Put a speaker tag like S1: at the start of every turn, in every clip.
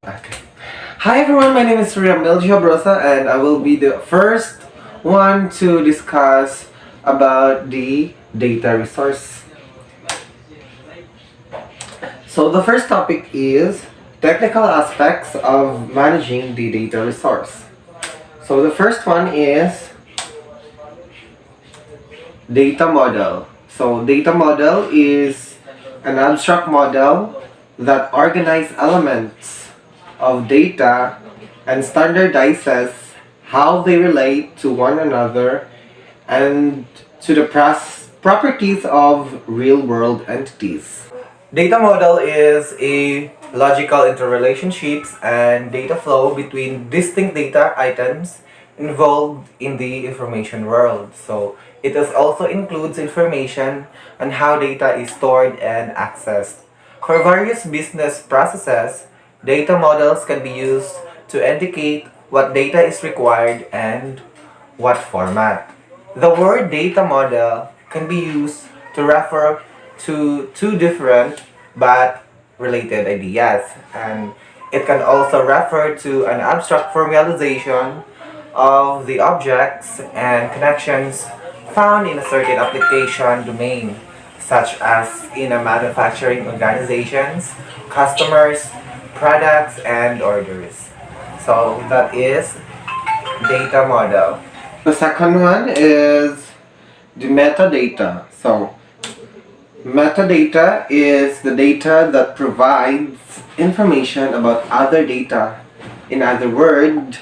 S1: Okay. Hi everyone, my name is Ramil Jabrosa and I will be the first one to discuss about the data resource. So the first topic is technical aspects of managing the data resource. So the first one is data model. So data model is an abstract model that organizes elements of data and standardizes how they relate to one another and to the properties of real-world entities. Data model is a logical interrelationships and data flow between distinct data items involved in the information world. So it also includes information on how data is stored and accessed. For various business processes, data models can be used to indicate what data is required and what format. The word data model can be used to refer to two different but related ideas, and it can also refer to an abstract formalization of the objects and connections found in a certain application domain, such as in a manufacturing organizations, customers, products, and orders. So that is data model. The second one is the metadata. So metadata is the data that provides information about other data. In other words,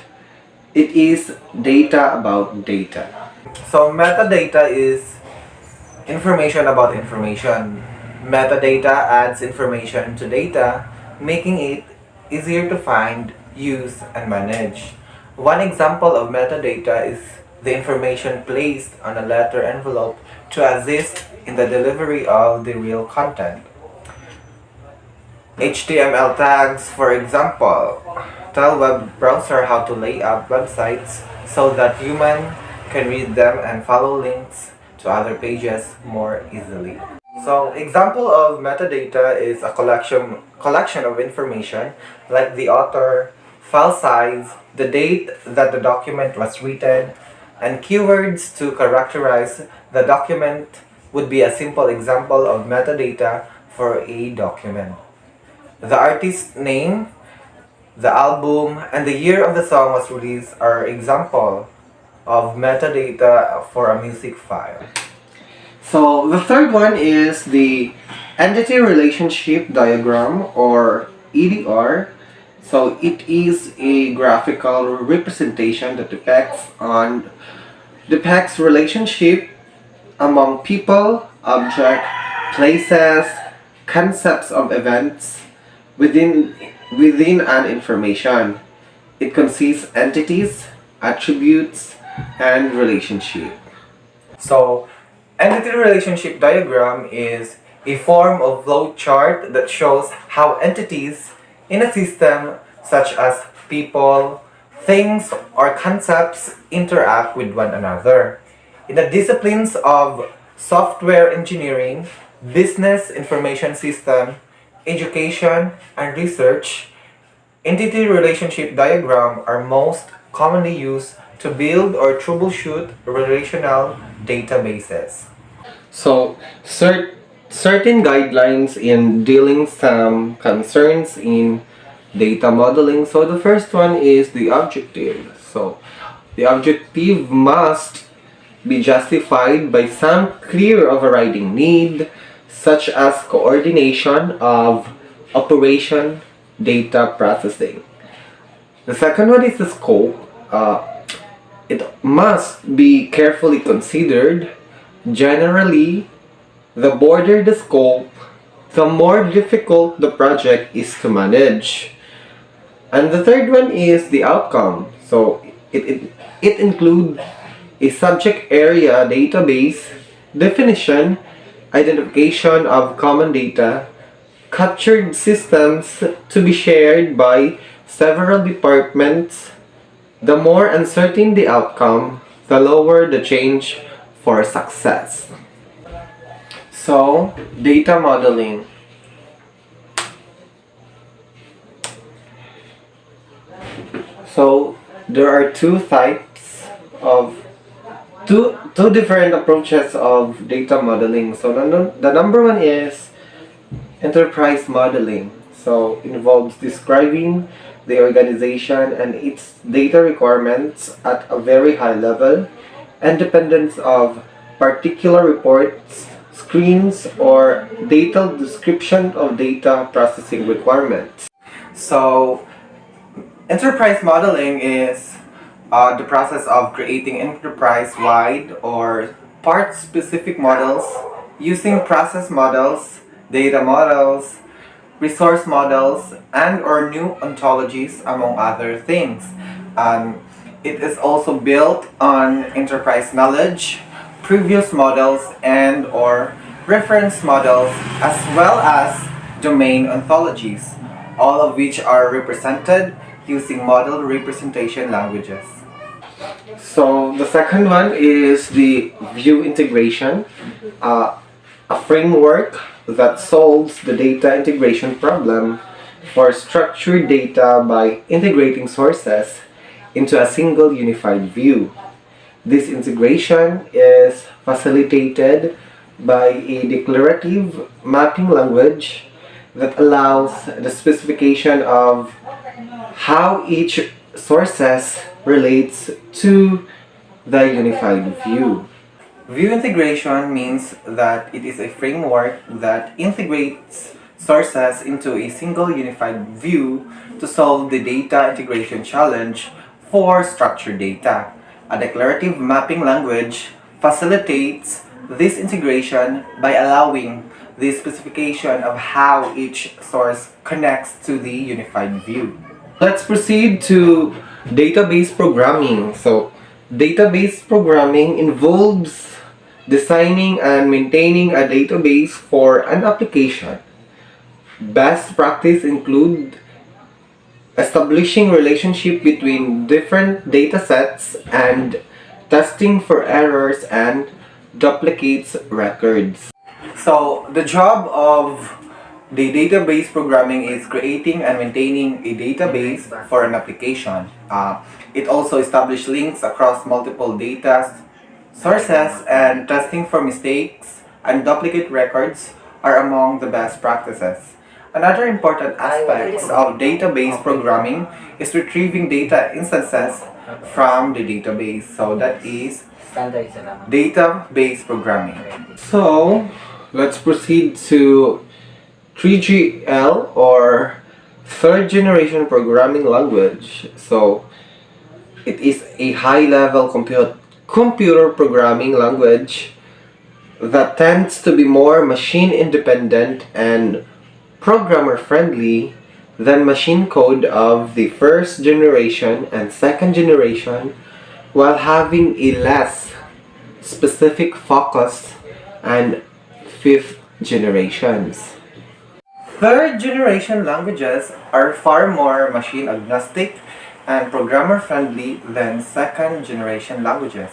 S1: it is data about data. So metadata is information about information. Metadata adds information to data, making it easier to find, use, and manage. One example of metadata is the information placed on a letter envelope to assist in the delivery of the real content. HTML tags, for example, tell web browser how to lay out websites so that human can read them and follow links to other pages more easily. So, example of metadata is a collection of information like the author, file size, the date that the document was written, and keywords to characterize the document would be a simple example of metadata for a document. The artist's name, the album, and the year of the song was released are example of metadata for a music file. So the third one is the entity relationship diagram, or EDR. So it is a graphical representation that depicts relationship among people, object, places, concepts of events within an information. It consists entities, attributes, and relationship. So entity relationship diagram is a form of flow chart that shows how entities in a system, such as people, things, or concepts, interact with one another. In the disciplines of software engineering, business information system, education, and research, entity relationship diagram are most commonly used to build or troubleshoot relational databases. So, certain guidelines in dealing some concerns in data modeling. So, the first one is the objective. So, the objective must be justified by some clear overriding need, such as coordination of operation data processing. The second one is the scope. It must be carefully considered. Generally, the broader the scope, the more difficult the project is to manage. And the third one is the outcome. So it includes a subject area database, definition, identification of common data, captured systems to be shared by several departments. The more uncertain the outcome, the lower the change for success. So, data modeling. So there are two types of two different approaches of data modeling. So the number one is enterprise modeling. So involves describing the organization and its data requirements at a very high level, independence of particular reports, screens, or detailed description of data processing requirements. So enterprise modeling is the process of creating enterprise-wide or part-specific models using process models, data models, resource models, and or new ontologies, among other things. It is also built on enterprise knowledge, previous models, and or reference models, as well as domain ontologies, all of which are represented using model representation languages. So the second one is the view integration, a framework that solves the data integration problem for structured data by integrating sources into a single unified view. This integration is facilitated by a declarative mapping language that allows the specification of how each sources relates to the unified view. View integration means that it is a framework that integrates sources into a single unified view to solve the data integration challenge for structured data. A declarative mapping language facilitates this integration by allowing the specification of how each source connects to the unified view. Let's proceed to database programming. So, database programming involves designing and maintaining a database for an application. Best practice include establishing relationship between different data sets and testing for errors and duplicates records. So the job of the database programming is creating and maintaining a database for an application. It also establishes links across multiple data sources, and testing for mistakes and duplicate records are among the best practices. Another important aspect of database programming is retrieving data instances from the database. So that is database programming. So let's proceed to 3GL or third generation programming language. So it is a high level computer programming language that tends to be more machine independent and programmer friendly than machine code of the first generation and second generation, while having a less specific focus and fifth generations. Third generation languages are far more machine agnostic and programmer friendly than second generation languages.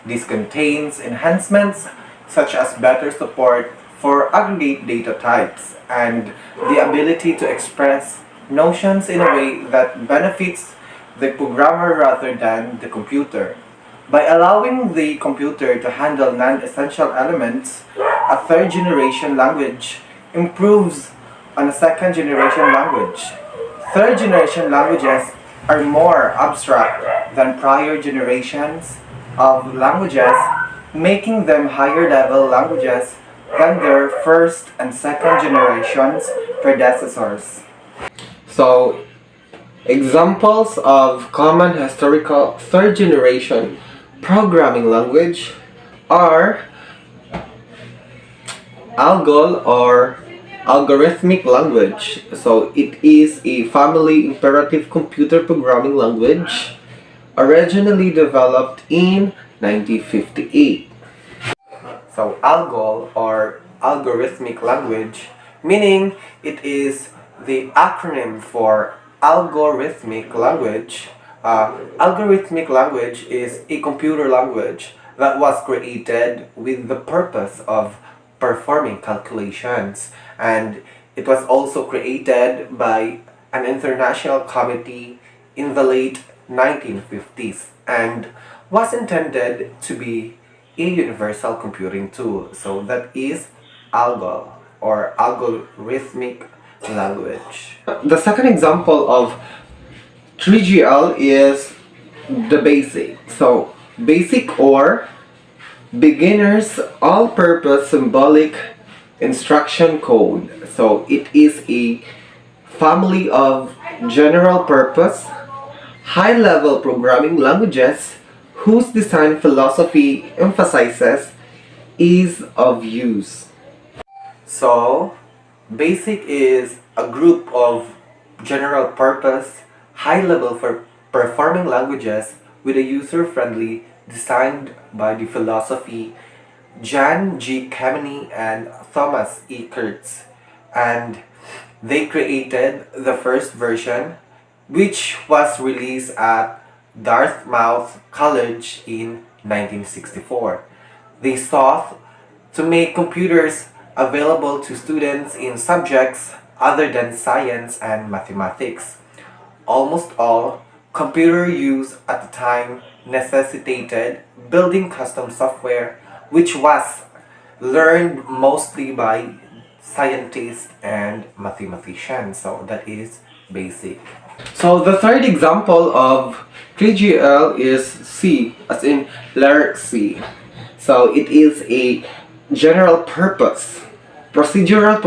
S1: This contains enhancements such as better support for aggregate data types and the ability to express notions in a way that benefits the programmer rather than the computer. By allowing the computer to handle non-essential elements, a third generation language improves on a second generation language. Third generation languages are more abstract than prior generations of languages, making them higher level languages than their first and second generations predecessors. So, examples of common historical third generation programming language are ALGOL or algorithmic language. So it is a family imperative computer programming language originally developed in 1958. So ALGOL or algorithmic language, meaning it is the acronym for algorithmic language. Algorithmic language is a computer language that was created with the purpose of performing calculations, and it was also created by an international committee in the late 1950s and was intended to be a universal computing tool. So that is ALGOL, or algorithmic language. The second example of 3GL is the BASIC. So BASIC, or beginner's all-purpose symbolic instruction code. So it is a family of general purpose high-level programming languages whose design philosophy emphasizes ease of use. So BASIC is a group of general purpose high-level for performing languages with a user-friendly designed by the philosophy Jan G. Kameny and Thomas E. Kurtz, and they created the first version, which was released at Dartmouth College in 1964. They sought to make computers available to students in subjects other than science and mathematics. Almost all computer use at the time necessitated building custom software, which was learned mostly by scientists and mathematicians. So that is BASIC. So the third example of 3GL is C, as in letter C. So it is a general purpose procedural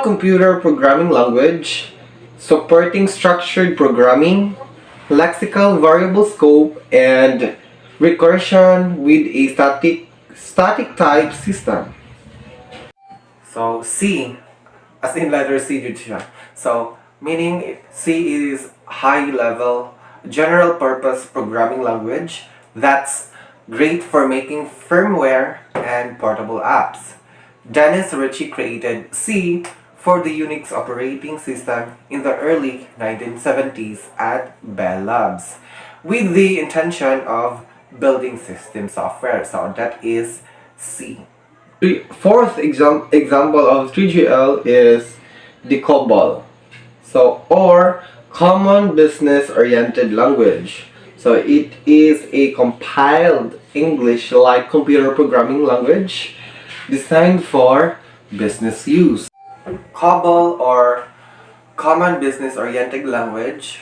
S1: computer programming language supporting structured programming, lexical variable scope, and recursion with a static type system. So C, as in letter C, yun siya. So meaning C is high level general purpose programming language that's great for making firmware and portable apps. Dennis Ritchie created C for the Unix operating system in the early 1970s at Bell Labs with the intention of building system software. So that is C. The fourth example of 3GL is the COBOL. So, or Common Business Oriented Language. So it is a compiled English-like computer programming language designed for business use. COBOL, or Common Business Oriented Language,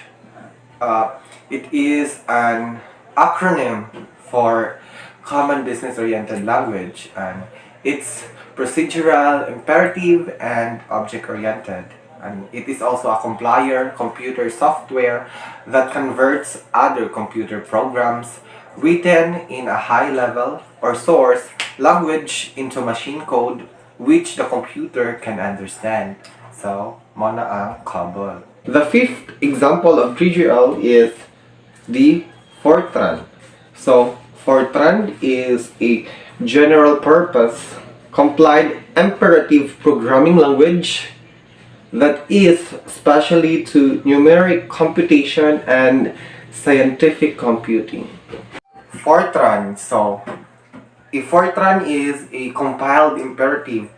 S1: it is an acronym for Common Business Oriented Language, and it's procedural, imperative, and object-oriented. And it is also a compiler computer software that converts other computer programs written in a high level or source language into machine code which the computer can understand. So, mona ang COBOL. The fifth example of 3GL is the Fortran. So, Fortran is a general purpose complied imperative programming language that is specially to numeric computation and scientific computing. Fortran. So, a Fortran is a compiled imperative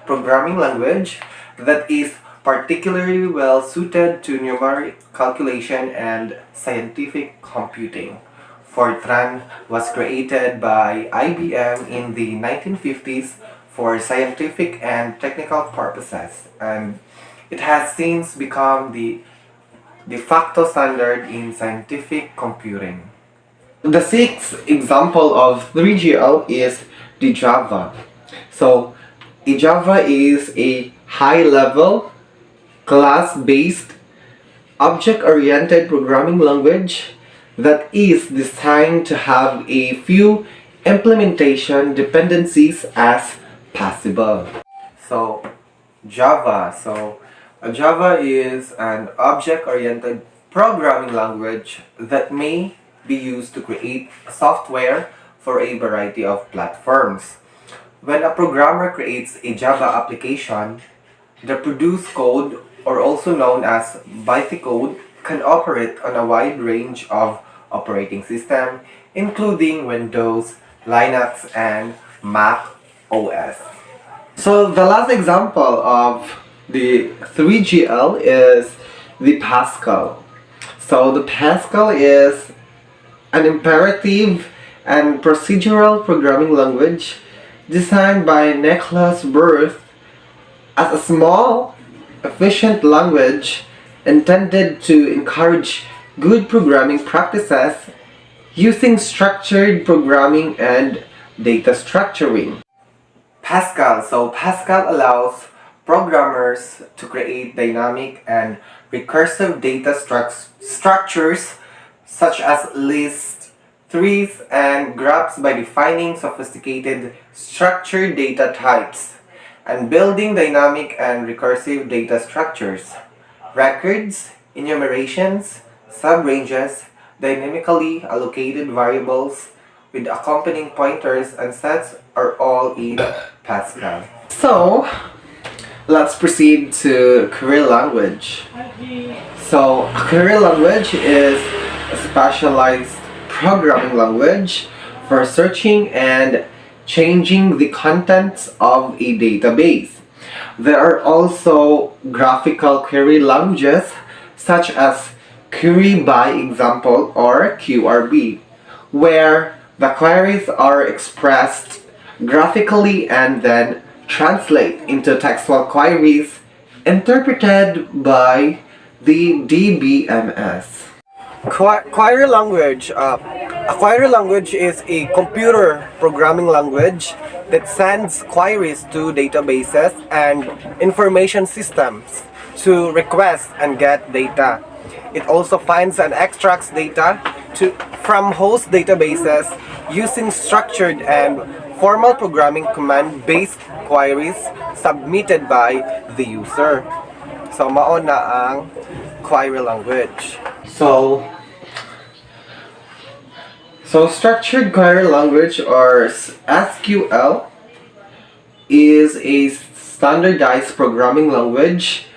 S1: programming language that is particularly well suited to numeric calculation and scientific computing. Fortran was created by IBM in the 1950s for scientific and technical purposes, and it has since become the de facto standard in scientific computing. The sixth example of 3GL is the Java. So, the Java is a high-level, class-based, object-oriented programming language that is designed to have a few implementation dependencies as possible. So, Java. Java is an object-oriented programming language that may be used to create software for a variety of platforms. When a programmer creates a Java application, the produced code, or also known as bytecode, can operate on a wide range of operating systems, including Windows, Linux, and Mac OS. So the last example of the 3GL is the Pascal. So the Pascal is an imperative and procedural programming language designed by Nicholas Wirth as a small, efficient language intended to encourage good programming practices using structured programming and data structuring. Pascal. So Pascal allows programmers to create dynamic and recursive data structures such as lists, trees, and graphs by defining sophisticated structured data types and building dynamic and recursive data structures. Records, enumerations, subranges, dynamically allocated variables with accompanying pointers and sets are all in Pascal. So, let's proceed to query language. So, a query language is a specialized programming language for searching and changing the contents of a database. There are also graphical query languages such as Query by Example or QRB, where the queries are expressed graphically and then translate into textual queries interpreted by the DBMS. Query language. A query language is a computer programming language that sends queries to databases and information systems to request and get data. It also finds and extracts data from host databases using structured and formal programming command-based queries submitted by the user. So, mao na ang query language. So structured query language or SQL is a standardized programming language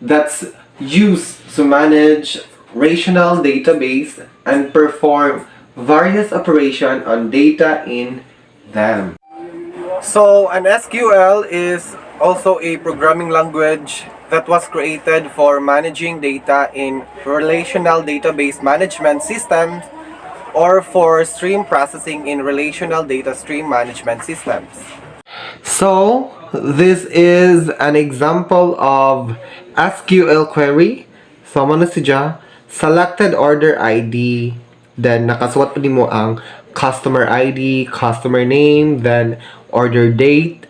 S1: that's used to manage relational database and perform various operations on data in them. So an SQL is also a programming language that was created for managing data in relational database management systems or for stream processing in relational data stream management systems. So this is an example of SQL query. So mo na siya, selected order ID, then nakasuot pa mo ang customer ID, customer name, then order date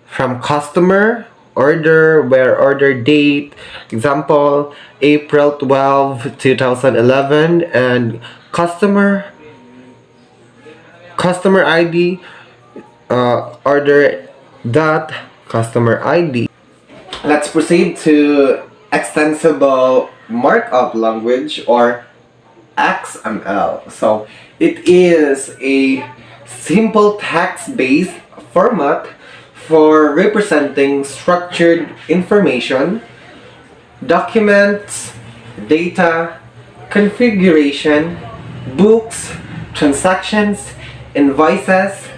S1: from customer, order, where order date, example April 12, 2011, and customer ID, order dot customer ID. Let's proceed to extensible markup language or XML. So it is a simple text-based format for representing structured information, documents, data, configuration, books, transactions, invoices,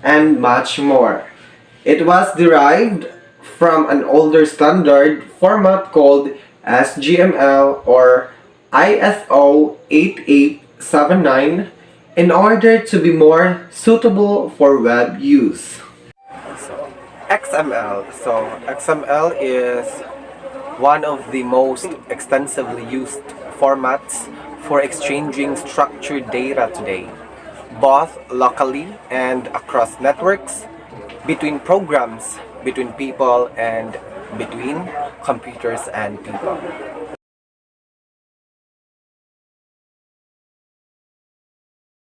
S1: and much more. It was derived from an older standard format called SGML or ISO 8879 in order to be more suitable for web use. XML. So XML is one of the most extensively used formats for exchanging structured data today, both locally and across networks, between programs, between people, and between computers and people.